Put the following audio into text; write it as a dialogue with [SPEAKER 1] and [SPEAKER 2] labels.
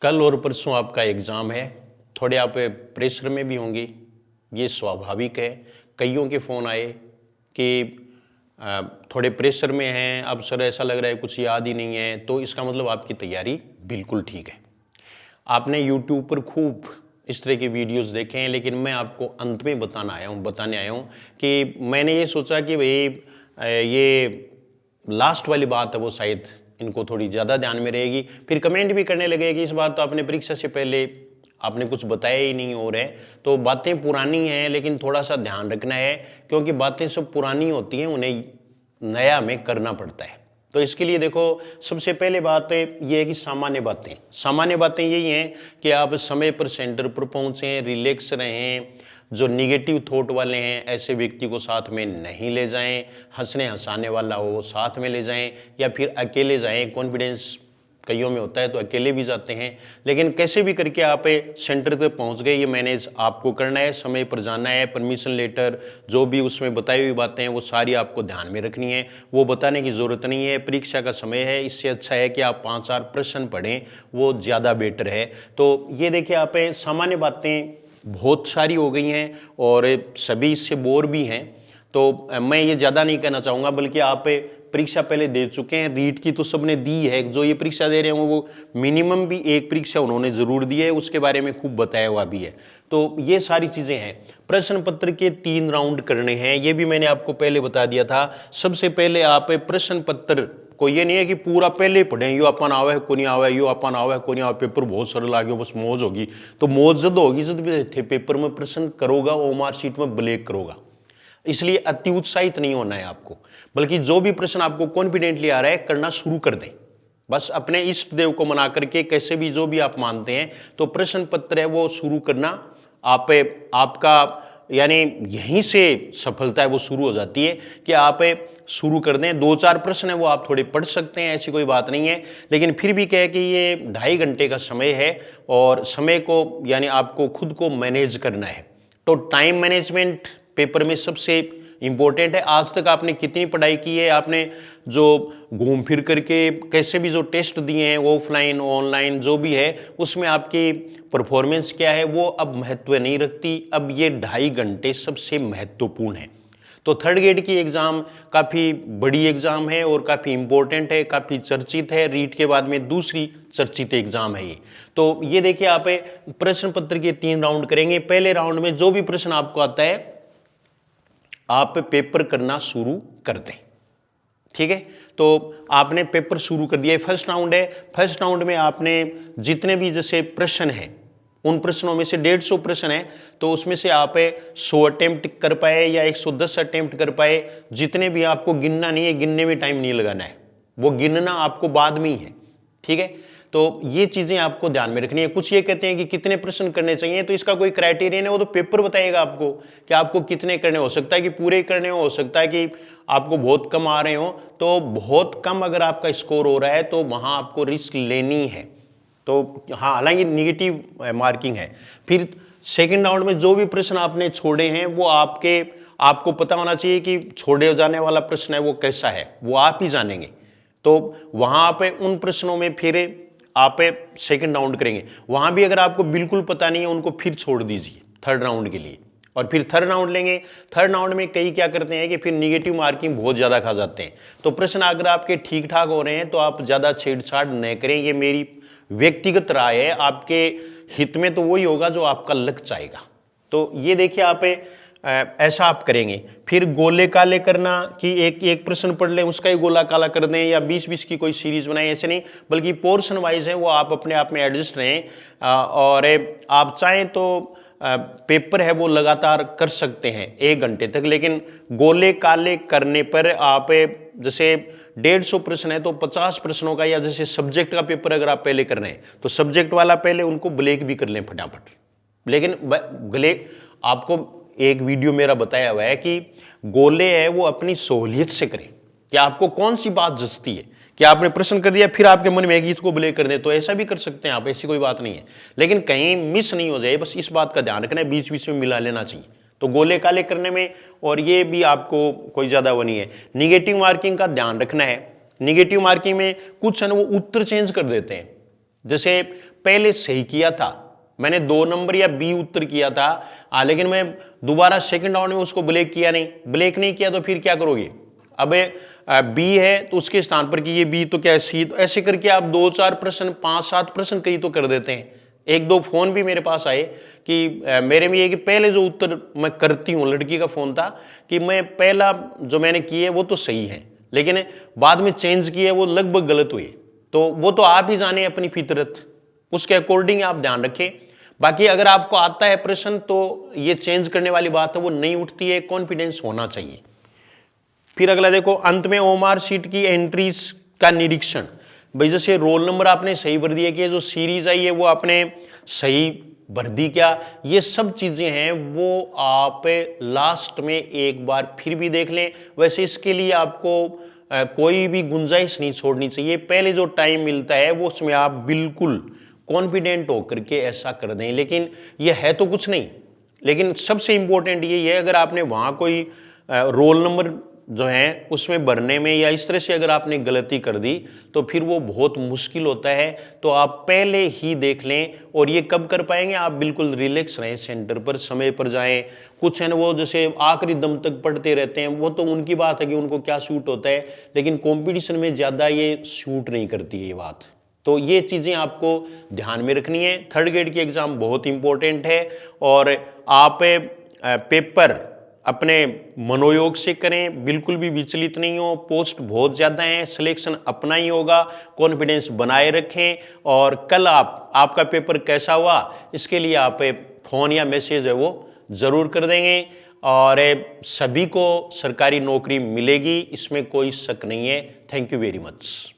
[SPEAKER 1] कल और परसों आपका एग्ज़ाम है, थोड़े आप प्रेशर में भी होंगे, ये स्वाभाविक है। कईयों के फ़ोन आए कि थोड़े प्रेशर में हैं, अब सर ऐसा लग रहा है कुछ याद ही नहीं है, तो इसका मतलब आपकी तैयारी बिल्कुल ठीक है। आपने यूट्यूब पर खूब इस तरह के वीडियोस देखे हैं, लेकिन मैं आपको अंत में बताने आया हूँ कि मैंने ये सोचा कि भाई ये लास्ट वाली बात है वो शायद इनको थोड़ी ज़्यादा ध्यान में रहेगी। फिर कमेंट भी करने लगे कि इस बार तो आपने परीक्षा से पहले आपने कुछ बताया ही नहीं हो रहा है, तो बातें पुरानी हैं लेकिन थोड़ा सा ध्यान रखना है, क्योंकि बातें सब पुरानी होती हैं, उन्हें नया में करना पड़ता है। तो इसके लिए देखो, सबसे पहले बात ये है कि सामान्य बातें यही हैं कि आप समय पर सेंटर पर पहुँचें, रिलैक्स रहें, जो निगेटिव थॉट वाले हैं ऐसे व्यक्ति को साथ में नहीं ले जाएं, हंसने हंसाने वाला हो साथ में ले जाएं, या फिर अकेले जाएं। कॉन्फिडेंस कईयों में होता है तो अकेले भी जाते हैं, लेकिन कैसे भी करके आप सेंटर तक पहुंच गए, ये मैनेज आपको करना है, समय पर जाना है। परमिशन लेटर जो भी उसमें बताई हुई बातें हैं वो सारी आपको ध्यान में रखनी है, वो बताने की ज़रूरत नहीं है। परीक्षा का समय है, इससे अच्छा है कि आप 5-4 प्रश्न पढ़ें, वो ज़्यादा बेटर है। तो ये देखिए, आप सामान्य बातें बहुत सारी हो गई हैं और सभी इससे बोर भी हैं, तो मैं ये ज़्यादा नहीं कहना चाहूँगा, बल्कि आप परीक्षा पहले दे चुके हैं, रीट की तो सबने दी है, जो ये परीक्षा दे रहे हैं वो मिनिमम भी एक परीक्षा उन्होंने ज़रूर दी है, उसके बारे में खूब बताया हुआ भी है। तो ये सारी चीज़ें हैं। प्रश्न पत्र के 3 राउंड करने हैं, ये भी मैंने आपको पहले बता दिया था। सबसे पहले आप प्रश्न पत्र को, ये नहीं है कि पूरा पहले पढ़ें, यो अपन आवे है को नहीं आवे, यो अपन आवे है को नहीं आवे, पेपर बहुत सरल आ गया बस मौज होगी। तो मौज जद होगी जब भी थे पेपर में प्रश्न करोगा, वो मार्कशीट में ब्लैक करोगा। इसलिए अति उत्साहित नहीं होना है आपको, बल्कि जो भी प्रश्न आपको कॉन्फिडेंटली आ रहा है करना शुरू कर दें। बस अपने इष्ट देव को मना करके कैसे भी जो भी आप मानते हैं, तो प्रश्न पत्र है वो शुरू करना आपका, यानी यहीं से सफलता है वो शुरू हो जाती है कि आप शुरू कर दें। 2-4 प्रश्न है वो आप थोड़े पढ़ सकते हैं, ऐसी कोई बात नहीं है, लेकिन फिर भी कहे कि ये 2.5 घंटे का समय है और समय को यानी आपको खुद को मैनेज करना है। तो टाइम मैनेजमेंट पेपर में सबसे इंपॉर्टेंट है। आज तक आपने कितनी पढ़ाई की है, आपने जो घूम फिर करके कैसे भी जो टेस्ट दिए हैं ऑफलाइन ऑनलाइन जो भी है, उसमें आपकी परफॉर्मेंस क्या है वो अब महत्व नहीं रखती। अब ये 2.5 घंटे सबसे महत्वपूर्ण है। तो थर्ड ग्रेड की एग्ज़ाम काफ़ी बड़ी एग्ज़ाम है और काफ़ी इंपॉर्टेंट है, काफ़ी चर्चित है। रीट के बाद में दूसरी चर्चित एग्ज़ाम है ये। तो ये देखिए, आप प्रश्न पत्र के 3 राउंड करेंगे। पहले राउंड में जो भी प्रश्न आपको आता है आप पेपर करना शुरू कर दें, ठीक है। तो आपने पेपर शुरू कर दिया, फर्स्ट राउंड है। फर्स्ट राउंड में आपने जितने भी जैसे प्रश्न हैं, उन प्रश्नों में से 150 प्रश्न है, तो उसमें से आप 100 अटेम्प्ट कर पाए या 110 अटेम्प्ट कर पाए, जितने भी आपको गिनना नहीं है, गिनने में टाइम नहीं लगाना है, वो गिनना आपको बाद में ही है, ठीक है। तो ये चीजें आपको ध्यान में रखनी है। कुछ ये कहते हैं कि कितने प्रश्न करने चाहिए, तो इसका कोई क्राइटेरियन है, वो तो पेपर बताएगा आपको कि आपको कितने करने। हो सकता है कि पूरे करने हो सकता है कि आपको बहुत कम आ रहे हो, तो बहुत कम अगर आपका स्कोर हो रहा है तो वहां आपको रिस्क लेनी है। तो हाँ, हालांकि निगेटिव मार्किंग है। फिर सेकेंड राउंड में जो भी प्रश्न आपने छोड़े हैं वो आपको पता होना चाहिए कि छोड़े जाने वाला प्रश्न है वो कैसा है, वो आप ही जानेंगे। तो वहां पे उन प्रश्नों में फिर आप सेकंड राउंड करेंगे, वहां भी अगर आपको बिल्कुल पता नहीं है उनको फिर छोड़ दीजिए थर्ड राउंड के लिए, और फिर थर्ड राउंड लेंगे। थर्ड राउंड में कई क्या करते हैं कि फिर निगेटिव मार्किंग बहुत ज्यादा खा जाते हैं। तो प्रश्न अगर आपके ठीक ठाक हो रहे हैं तो आप ज्यादा छेड़छाड़ न करें, ये मेरी व्यक्तिगत राय है। आपके हित में तो वही होगा जो आपका लग जाएगा। तो ये देखिए, आप ऐसा आप करेंगे। फिर गोले काले करना कि एक प्रश्न पढ़ लें उसका ही गोला काला कर दें, या 20-20 की कोई सीरीज बनाएं, ऐसे नहीं, बल्कि पोर्शन वाइज है वो आप अपने आप में एडजस्ट रहें। और आप चाहें तो पेपर है वो लगातार कर सकते हैं 1 घंटे तक, लेकिन गोले काले करने पर आप जैसे 150 प्रश्न है तो 50 प्रश्नों का, या जैसे सब्जेक्ट का पेपर अगर आप पहले कर रहे हैं तो सब्जेक्ट वाला पहले उनको ब्लैक भी कर लें फटाफट। लेकिन ब्लैक आपको एक वीडियो मेरा बताया हुआ है कि गोले है वो अपनी सहूलियत से करें, कि आपको कौन सी बात जचती है, कि आपने प्रश्न कर दिया फिर आपके मन में एक गीत को ब्लैक कर दे, तो ऐसा भी कर सकते हैं आप, ऐसी कोई बात नहीं है। लेकिन कहीं मिस नहीं हो जाए, बस इस बात का ध्यान रखना है, बीच बीच में मिला लेना चाहिए। तो गोले काले करने में और ये भी आपको कोई ज्यादा वो नहीं है। निगेटिव मार्किंग का ध्यान रखना है। निगेटिव मार्किंग में कुछ है ना वो उत्तर चेंज कर देते हैं, जैसे पहले सही किया था, मैंने 2 नंबर या बी उत्तर किया था, लेकिन मैं दोबारा सेकंड राउंड में उसको ब्लैक किया नहीं, ब्लैक नहीं किया तो फिर क्या करोगे? अब बी है तो उसके स्थान पर कि ये बी तो क्या सी, तो ऐसे करके आप 2-4 प्रश्न 5-7 प्रश्न कई तो कर देते हैं। 1-2 फोन भी मेरे पास आए कि मेरे में ये कि पहले जो उत्तर मैं करती हूँ, लड़की का फोन था कि मैं पहला जो मैंने किए वो तो सही है, लेकिन बाद में चेंज किए वो लगभग गलत हुए। तो वो तो आप ही जाने अपनी फितरत, उसके अकॉर्डिंग आप ध्यान रखें। बाकी अगर आपको आता है प्रश्न तो ये चेंज करने वाली बात है वो नहीं उठती है, कॉन्फिडेंस होना चाहिए। फिर अगला देखो, अंत में ओएमआर शीट की एंट्रीज का निरीक्षण। भाई जैसे रोल नंबर आपने सही भर दिया कि जो सीरीज आई है वो आपने सही भर दी क्या, ये सब चीजें हैं वो आप लास्ट में एक बार फिर भी देख लें। वैसे इसके लिए आपको कोई भी गुंजाइश नहीं छोड़नी चाहिए, पहले जो टाइम मिलता है वो उसमें आप बिल्कुल कॉन्फिडेंट होकर के ऐसा कर दें। लेकिन ये है तो कुछ नहीं, लेकिन सबसे इंपॉर्टेंट ये है अगर आपने वहां कोई रोल नंबर जो है उसमें भरने में या इस तरह से अगर आपने गलती कर दी तो फिर वो बहुत मुश्किल होता है। तो आप पहले ही देख लें, और ये कब कर पाएंगे? आप बिल्कुल रिलैक्स रहें, सेंटर पर समय पर जाएं। कुछ है ना वो जैसे आखिरी दम तक पढ़ते रहते हैं, वो तो उनकी बात है कि उनको क्या सूट होता है, लेकिन कंपटीशन में ज़्यादा ये सूट नहीं करती है ये बात। तो ये चीज़ें आपको ध्यान में रखनी है। थर्ड ग्रेड की एग्ज़ाम बहुत इंपॉर्टेंट है और आप पेपर अपने मनोयोग से करें, बिल्कुल भी विचलित नहीं हो। पोस्ट बहुत ज़्यादा हैं, सिलेक्शन अपना ही होगा, कॉन्फिडेंस बनाए रखें। और कल आपका पेपर कैसा हुआ इसके लिए आप फ़ोन या मैसेज है वो ज़रूर कर देंगे। और सभी को सरकारी नौकरी मिलेगी, इसमें कोई शक नहीं है। Thank you very much.